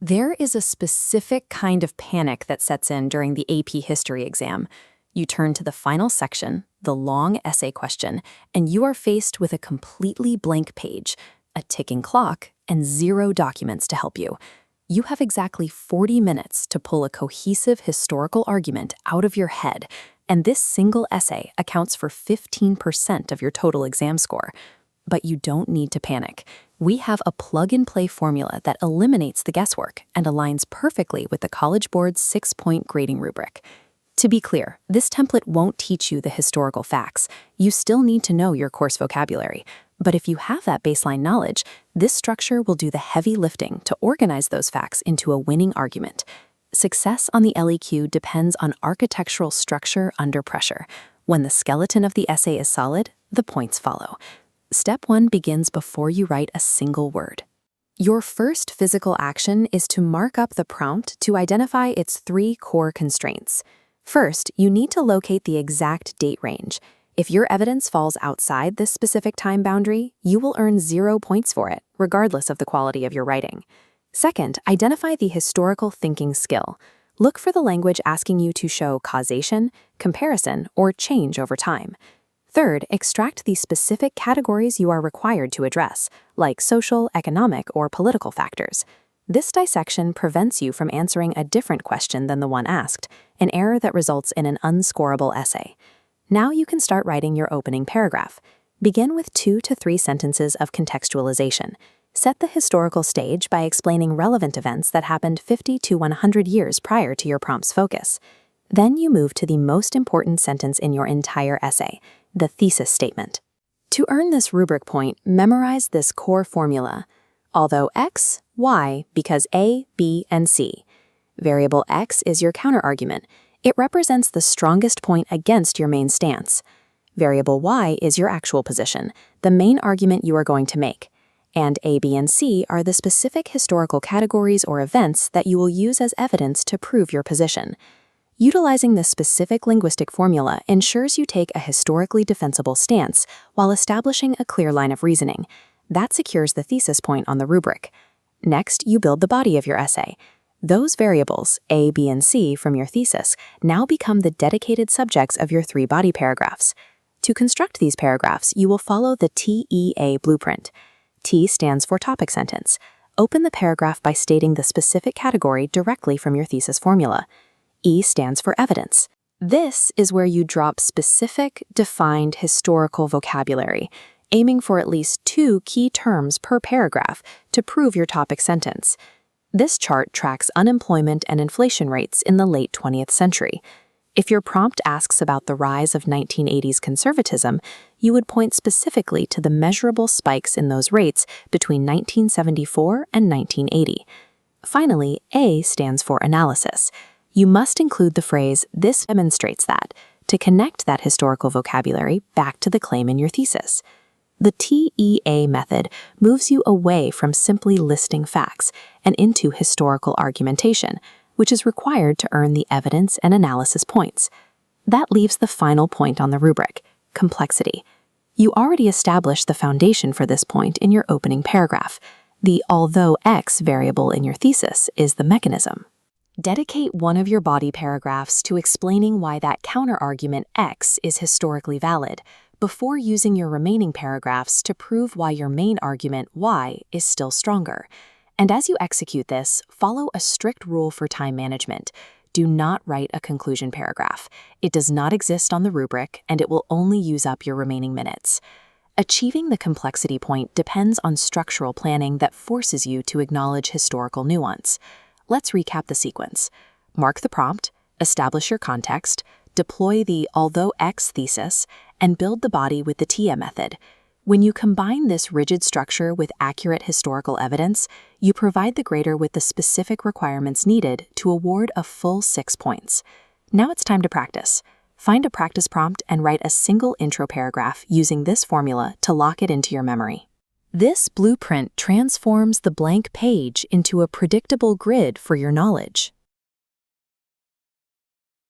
There is a specific kind of panic that sets in during the AP History exam. You turn to the final section, the long essay question, and you are faced with a completely blank page, a ticking clock, and 0 documents to help you. You have exactly 40 minutes to pull a cohesive historical argument out of your head, and this single essay accounts for 15% of your total exam score. But you don't need to panic. We have a plug-and-play formula that eliminates the guesswork and aligns perfectly with the College Board's 6-point grading rubric. To be clear, this template won't teach you the historical facts. You still need to know your course vocabulary. But if you have that baseline knowledge, this structure will do the heavy lifting to organize those facts into a winning argument. Success on the LEQ depends on architectural structure under pressure. When the skeleton of the essay is solid, the points follow. Step 1 begins before you write a single word. Your first physical action is to mark up the prompt to identify its 3 core constraints. First, you need to locate the exact date range. If your evidence falls outside this specific time boundary, you will earn 0 points for it, regardless of the quality of your writing. Second, identify the historical thinking skill. Look for the language asking you to show causation, comparison, or change over time. Third, extract the specific categories you are required to address, like social, economic, or political factors. This dissection prevents you from answering a different question than the one asked, an error that results in an unscorable essay. Now you can start writing your opening paragraph. Begin with 2 to 3 sentences of contextualization. Set the historical stage by explaining relevant events that happened 50 to 100 years prior to your prompt's focus. Then you move to the most important sentence in your entire essay, the thesis statement. To earn this rubric point, memorize this core formula. Although X, Y, because A, B, and C. Variable X is your counterargument. It represents the strongest point against your main stance. Variable Y is your actual position, the main argument you are going to make. And A, B, and C are the specific historical categories or events that you will use as evidence to prove your position. Utilizing this specific linguistic formula ensures you take a historically defensible stance while establishing a clear line of reasoning. That secures the thesis point on the rubric. Next, you build the body of your essay. Those variables, A, B, and C, from your thesis now become the dedicated subjects of your 3 body paragraphs. To construct these paragraphs, you will follow the TEA blueprint. T stands for topic sentence. Open the paragraph by stating the specific category directly from your thesis formula. E stands for evidence. This is where you drop specific, defined historical vocabulary, aiming for at least 2 key terms per paragraph to prove your topic sentence. This chart tracks unemployment and inflation rates in the late 20th century. If your prompt asks about the rise of 1980s conservatism, you would point specifically to the measurable spikes in those rates between 1974 and 1980. Finally, A stands for analysis. You must include the phrase, "this demonstrates that," to connect that historical vocabulary back to the claim in your thesis. The TEA method moves you away from simply listing facts and into historical argumentation, which is required to earn the evidence and analysis points. That leaves the final point on the rubric, complexity. You already established the foundation for this point in your opening paragraph. The although X variable in your thesis is the mechanism. Dedicate one of your body paragraphs to explaining why that counterargument X is historically valid, before using your remaining paragraphs to prove why your main argument Y is still stronger. And as you execute this, follow a strict rule for time management. Do not write a conclusion paragraph. It does not exist on the rubric, and it will only use up your remaining minutes. Achieving the complexity point depends on structural planning that forces you to acknowledge historical nuance. Let's recap the sequence. Mark the prompt, establish your context, deploy the although X thesis, and build the body with the TIA method. When you combine this rigid structure with accurate historical evidence, you provide the grader with the specific requirements needed to award a full 6 points. Now it's time to practice. Find a practice prompt and write a single intro paragraph using this formula to lock it into your memory. This blueprint transforms the blank page into a predictable grid for your knowledge.